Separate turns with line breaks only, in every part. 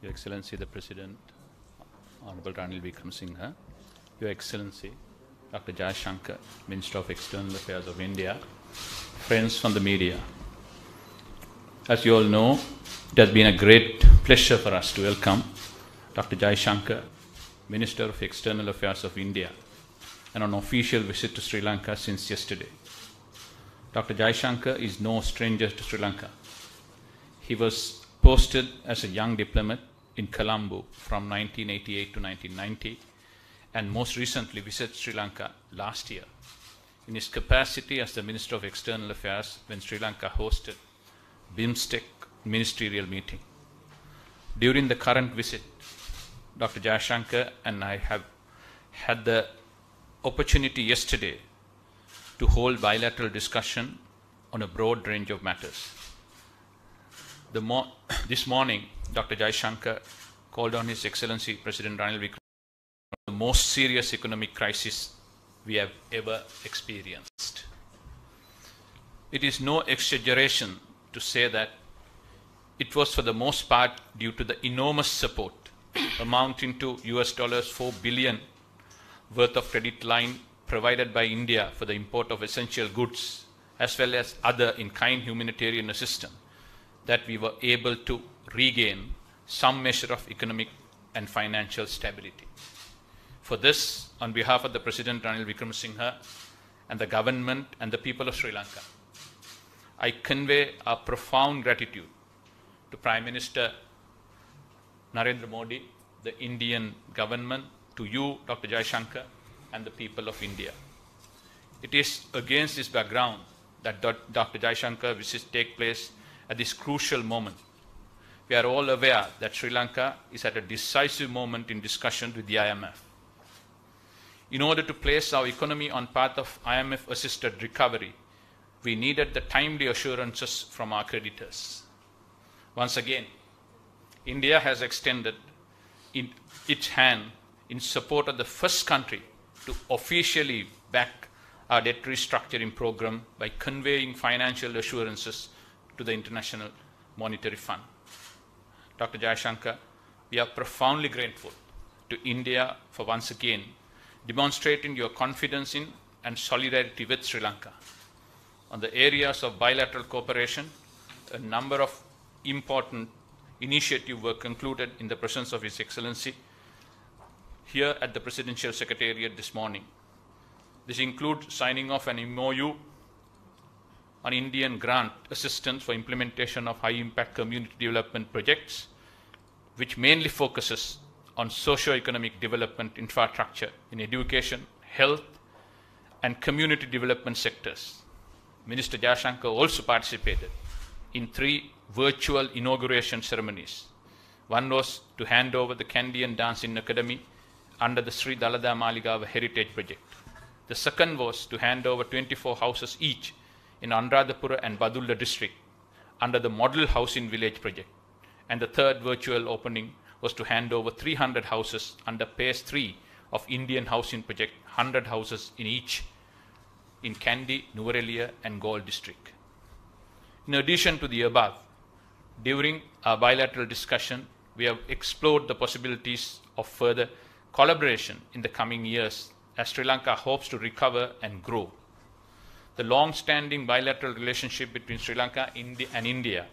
Your Excellency the President, Honorable Ranil Wickremesinghe, Your Excellency Dr. Jaishankar, Minister of External Affairs of India, friends from the media. As you all know, it has been a great pleasure for us to welcome Dr. Jaishankar, Minister of External Affairs of India, and on official visit to Sri Lanka since yesterday. Dr. Jaishankar is no stranger to Sri Lanka. He was posted as a young diplomat in Colombo from 1988 to 1990, and most recently visited Sri Lanka last year in his capacity as the Minister of External Affairs when Sri Lanka hosted BIMSTEC ministerial meeting. During the current visit, Dr. Jaishankar and I have had the opportunity yesterday to hold bilateral discussion on a broad range of matters. This morning, Dr. Jaishankar called on His Excellency President Ranil Wickremesinghe the most serious economic crisis we have ever experienced. It is no exaggeration to say that it was for the most part due to the enormous support amounting to $4 billion worth of credit line provided by India for the import of essential goods as well as other in-kind humanitarian assistance that we were able to regain some measure of economic and financial stability. For this, on behalf of the President Ranil Wickremesinghe and the government and the people of Sri Lanka, I convey our profound gratitude to Prime Minister Narendra Modi, the Indian government, to you, Dr. Jaishankar, and the people of India. It is against this background that Dr. Jaishankar visits take place at this crucial moment. We are all aware that Sri Lanka is at a decisive moment in discussion with the IMF. In order to place our economy on path of IMF-assisted recovery, we needed the timely assurances from our creditors. Once again, India has extended its hand in support of the first country to officially back our debt restructuring program by conveying financial assurances to the International Monetary Fund. Dr. Jaishankar, we are profoundly grateful to India for once again demonstrating your confidence in and solidarity with Sri Lanka. On the areas of bilateral cooperation, a number of important initiatives were concluded in the presence of His Excellency here at the Presidential Secretariat this morning. This includes signing off an MOU on Indian grant assistance for implementation of high-impact community development projects, which mainly focuses on socio-economic development infrastructure in education, health, and community development sectors. Minister Jaishankar also participated in 3 virtual inauguration ceremonies. One was to hand over the Kandyan Dancing Academy under the Sri Dalada Maligawa Heritage Project. The second was to hand over 24 houses each in Anuradhapura and Badulla district under the Model Housing Village project. And the third virtual opening was to hand over 300 houses under Phase 3 of Indian Housing Project, 100 houses in each in Kandy, Nuwara and Galle district. In addition to the above, during our bilateral discussion, we have explored the possibilities of further collaboration in the coming years as Sri Lanka hopes to recover and grow. The long-standing bilateral relationship between Sri Lanka and India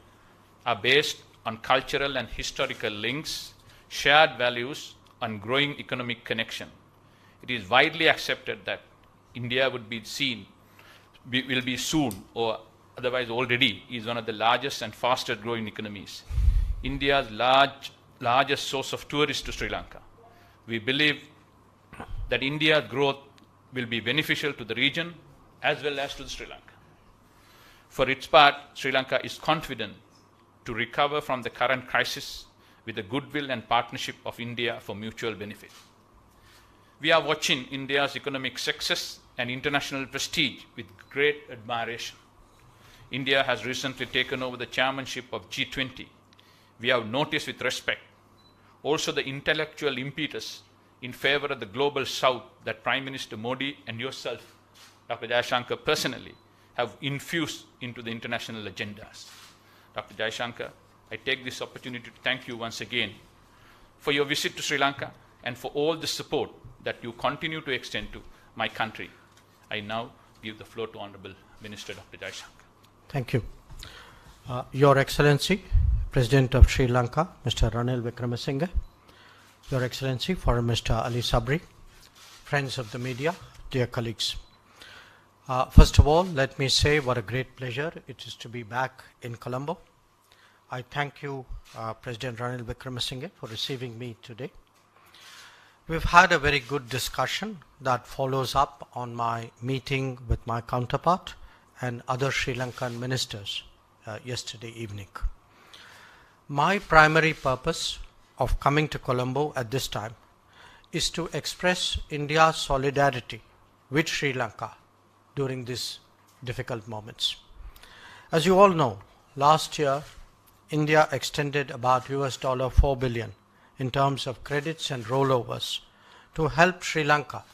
are based on cultural and historical links, shared values, and growing economic connection. It is widely accepted that India will be soon, or otherwise already is one of the largest and fastest growing economies. India's largest source of tourists to Sri Lanka. We believe that India's growth will be beneficial to the region as well as to Sri Lanka. For its part, Sri Lanka is confident to recover from the current crisis with the goodwill and partnership of India for mutual benefit. We are watching India's economic success and international prestige with great admiration. India has recently taken over the chairmanship of G20. We have noticed with respect also the intellectual impetus in favor of the global south that Prime Minister Modi and yourself, Dr. Jaishankar, personally have infused into the international agendas. Dr. Jaishankar, I take this opportunity to thank you once again for your visit to Sri Lanka and for all the support that you continue to extend to my country. I now give the floor to Honorable Minister Dr. Jaishankar.
Thank you. Your Excellency, President of Sri Lanka, Mr. Ranil Wickremesinghe, Your Excellency, Foreign Minister Ali Sabri, friends of the media, dear colleagues. First of all, let me say what a great pleasure it is to be back in Colombo. I thank you, President Ranil Wickremesinghe, for receiving me today. We've had a very good discussion that follows up on my meeting with my counterpart and other Sri Lankan ministers yesterday evening. My primary purpose of coming to Colombo at this time is to express India's solidarity with Sri Lanka during these difficult moments. As you all know, last year India extended about $4 billion in terms of credits and rollovers to help Sri Lanka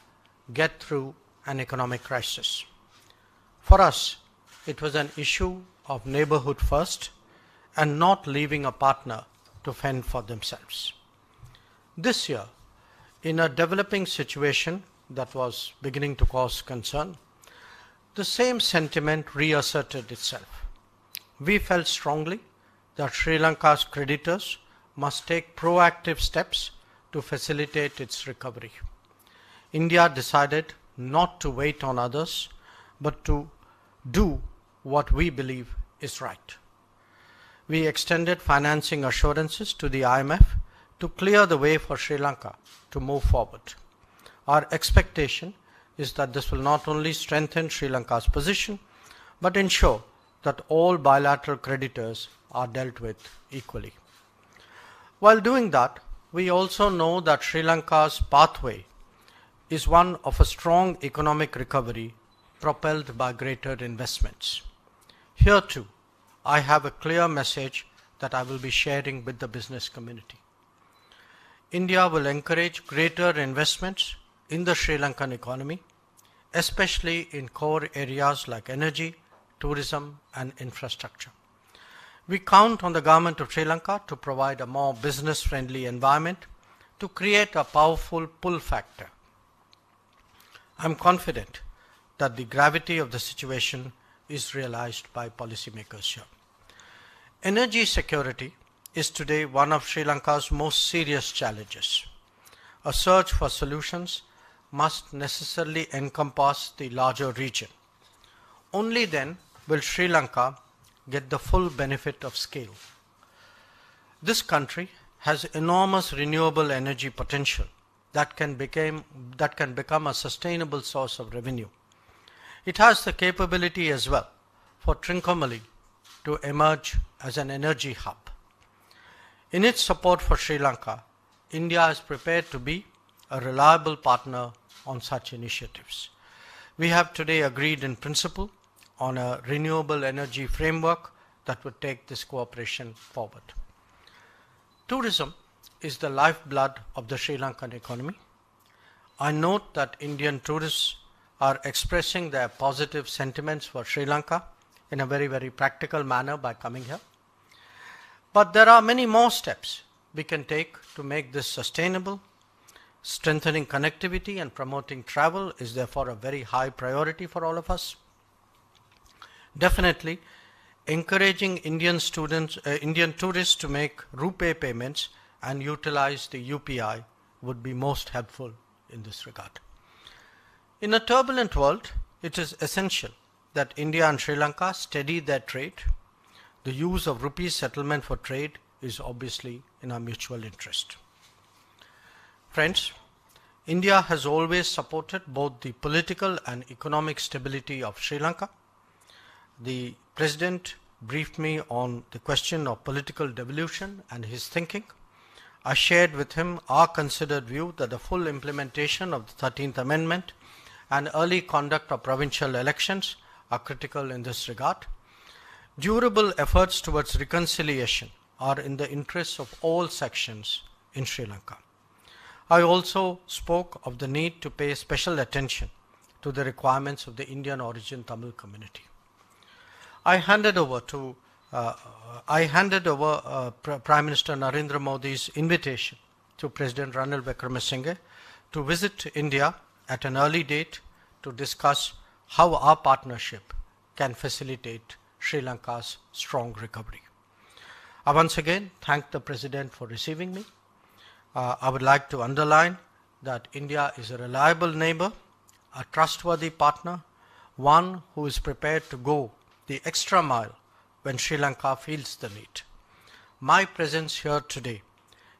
get through an economic crisis. For us, it was an issue of neighborhood first and not leaving a partner to fend for themselves. This year, in a developing situation that was beginning to cause concern, the same sentiment reasserted itself. We felt strongly that Sri Lanka's creditors must take proactive steps to facilitate its recovery. India decided not to wait on others, but to do what we believe is right. We extended financing assurances to the IMF to clear the way for Sri Lanka to move forward. Our expectation is that this will not only strengthen Sri Lanka's position, but ensure that all bilateral creditors are dealt with equally. While doing that, we also know that Sri Lanka's pathway is one of a strong economic recovery propelled by greater investments. Here too, I have a clear message that I will be sharing with the business community. India will encourage greater investments in the Sri Lankan economy, especially in core areas like energy, tourism, and infrastructure. We count on the government of Sri Lanka to provide a more business-friendly environment to create a powerful pull factor. I'm confident that the gravity of the situation is realized by policymakers here. Energy security is today one of Sri Lanka's most serious challenges. A search for solutions must necessarily encompass the larger region. Only then will Sri Lanka get the full benefit of scale. This country has enormous renewable energy potential that can become a sustainable source of revenue. It has the capability as well for Trincomalee to emerge as an energy hub. In its support for Sri Lanka, India is prepared to be a reliable partner on such initiatives. We have today agreed in principle on a renewable energy framework that would take this cooperation forward. Tourism is the lifeblood of the Sri Lankan economy. I note that Indian tourists are expressing their positive sentiments for Sri Lanka in a very, very practical manner by coming here. But there are many more steps we can take to make this sustainable. Strengthening connectivity and promoting travel is therefore a very high priority for all of us. Definitely, encouraging Indian tourists to make RuPay payments and utilize the UPI would be most helpful in this regard. In a turbulent world, it is essential that India and Sri Lanka steady their trade. The use of rupee settlement for trade is obviously in our mutual interest. Friends, India has always supported both the political and economic stability of Sri Lanka. The President briefed me on the question of political devolution and his thinking. I shared with him our considered view that the full implementation of the 13th Amendment and early conduct of provincial elections are critical in this regard. Durable efforts towards reconciliation are in the interests of all sections in Sri Lanka. I also spoke of the need to pay special attention to the requirements of the Indian origin Tamil community. I handed over Prime Minister Narendra Modi's invitation to President Ranil Wickremesinghe to visit India at an early date to discuss how our partnership can facilitate Sri Lanka's strong recovery. I once again thank the President for receiving me. I would like to underline that India is a reliable neighbor, a trustworthy partner, one who is prepared to go the extra mile when Sri Lanka feels the need. My presence here today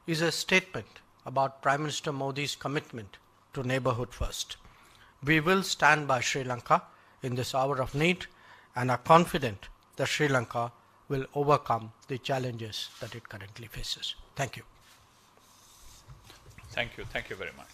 is a statement about Prime Minister Modi's commitment to neighborhood first. We will stand by Sri Lanka in this hour of need and are confident that Sri Lanka will overcome the challenges that it currently faces. Thank you.
Thank you. Thank you very much.